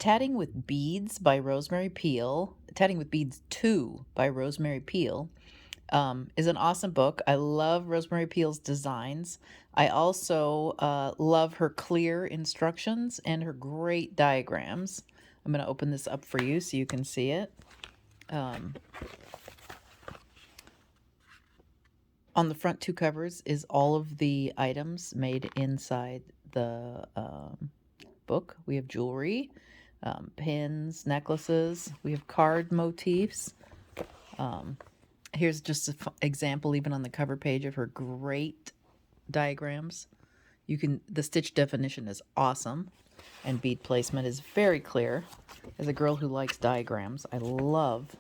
Tatting with Beads by Rosemary Peel, Tatting with Beads 2 by Rosemary Peel, is an awesome book. I love Rosemary Peel's designs. I also love her clear instructions and her great diagrams. I'm going to open this up for you so you can see it. On the front two covers is all of the items made inside the book. We have jewelry, pins, necklaces. We have card motifs. Here's just an example even on the cover page of her great diagrams. The stitch definition is awesome and bead placement is very clear. As a girl who likes diagrams, I love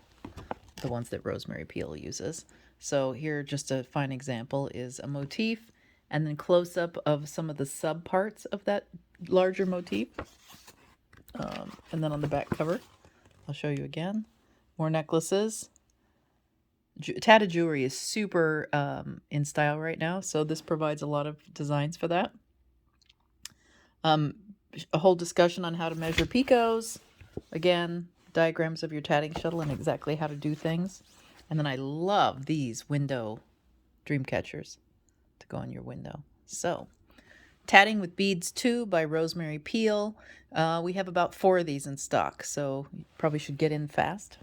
the ones that Rosemary Peel uses. So here, just a fine example is a motif and then close-up of some of the sub parts of that larger motif. And then on the back cover, I'll show you again, more necklaces. Tatted jewelry is super in style right now, so this provides a lot of designs for that. A whole discussion on how to measure picots. Again, diagrams of your tatting shuttle and exactly how to do things. And then I love these window dream catchers to go on your window. So, Tatting with Beads 2 by Rosemary Peel. We have about 4 of these in stock, so you probably should get in fast.